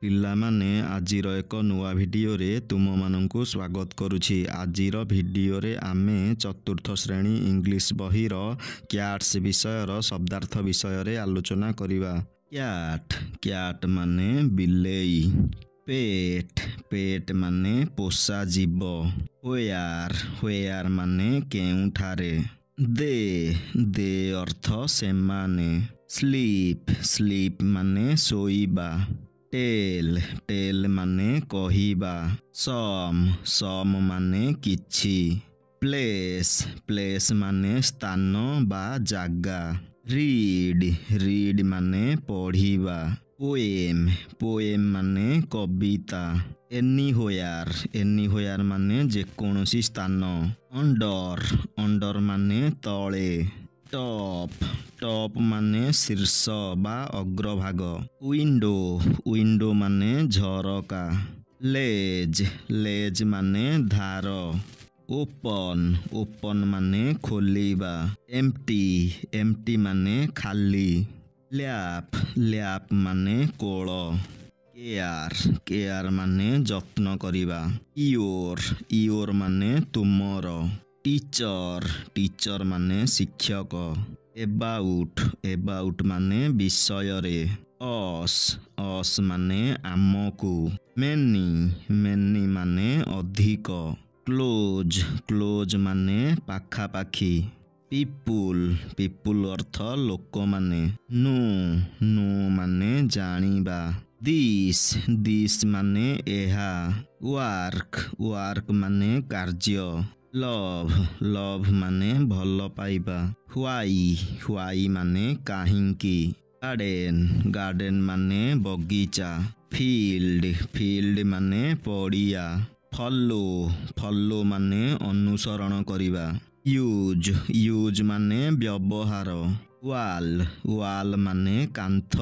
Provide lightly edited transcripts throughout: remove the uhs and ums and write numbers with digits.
ପିଲାମାନେ ଆଜିର ଏକ ନୂଆ ଭିଡ଼ିଓରେ ତୁମମାନଙ୍କୁ ସ୍ୱାଗତ କରୁଛି। ଆଜିର ଭିଡ଼ିଓରେ ଆମେ ଚତୁର୍ଥ ଶ୍ରେଣୀ ଇଂଲିଶ ବହିର କ୍ୟାଟ୍ସ ବିଷୟର ଶବ୍ଦାର୍ଥ ବିଷୟରେ ଆଲୋଚନା କରିବା। କ୍ୟାଟ୍ ମାନେ ବିଲେଇ। ପେଟ୍ ମାନେ ପୋଷା ଜୀବ। ହ୍ୱେୟାର ମାନେ କେଉଁଠାରେ। ଦେ ଅର୍ଥ ସେମାନେ। ସ୍ଲିପ୍ ମାନେ ଶୋଇବା। ଟେଲ୍ ମାନେ କହିବା। ସମ୍ ମାନେ କିଛି। ପ୍ଲେସ୍ ମାନେ ସ୍ଥାନ ବା ଜାଗା। ରିଡ୍ ମାନେ ପଢ଼ିବା। ପୋଏମ୍ ମାନେ କବିତା। ଏନିହୋୟାର ମାନେ ଯେକୌଣସି ସ୍ଥାନ। ଅଣ୍ଡର ମାନେ ତଳେ। ଟପ୍ ମାନେ ଶୀର୍ଷ ବା ଅଗ୍ରଭାଗ। ୱିଣ୍ଡୋ ମାନେ ଝରକା। ଲେଜ୍ ମାନେ ଧାର। ଓପନ୍ ମାନେ ଖୋଲିବା। ଏମ୍ପ୍ଟି ମାନେ ଖାଲି। ଲ୍ୟାପ୍ ମାନେ କୋଳ। କେୟାର ମାନେ ଯତ୍ନ କରିବା। ୟୋର୍ ମାନେ ତୁମର। ଟିଚର ମାନେ ଶିକ୍ଷକ। ଏବାଉଟ୍ ମାନେ ବିଷୟରେ। ଅସ୍ ମାନେ ଆମକୁ। ମେନି ମାନେ ଅଧିକ। କ୍ଲୋଜ୍ ମାନେ ପାଖାପାଖି। ପିପୁଲ୍ ଅର୍ଥ ଲୋକମାନେ। ନୋ ମାନେ ଜାଣିବା। ଦିସ୍ ମାନେ ଏହା। ୱାର୍କ ମାନେ କାର୍ଯ୍ୟ। ଲଭ୍ ମାନେ ଭଲ ପାଇବା। ହ୍ୱାଇ ମାନେ କାହିଁକି। ଗାର୍ଡେନ ମାନେ ବଗିଚା। ଫିଲ୍ଡ ମାନେ ପଡ଼ିଆ। ଫଲୋ ମାନେ ଅନୁସରଣ କରିବା। ୟୁଜ୍ ମାନେ ବ୍ୟବହାର। ୱାଲ୍ ମାନେ କାନ୍ଥ।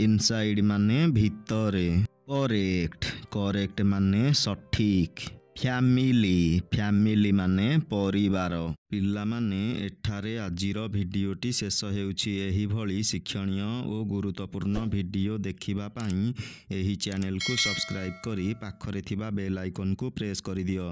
ଇନସାଇଡ୍ ମାନେ ଭିତରେ। କରେକ୍ଟ ମାନେ ସଠିକ୍। ଫ୍ୟାମିଲି ମାନେ ପରିବାର। ପିଲାମାନେ, ଏଠାରେ ଆଜିର ଭିଡ଼ିଓଟି ଶେଷ ହେଉଛି। ଏହିଭଳି ଶିକ୍ଷଣୀୟ ଓ ଗୁରୁତ୍ୱପୂର୍ଣ୍ଣ ଭିଡ଼ିଓ ଦେଖିବା ପାଇଁ ଏହି ଚ୍ୟାନେଲକୁ ସବସ୍କ୍ରାଇବ୍ କରି ପାଖରେ ଥିବା ବେଲ୍ ଆଇକନକୁ ପ୍ରେସ୍ କରିଦିଅ।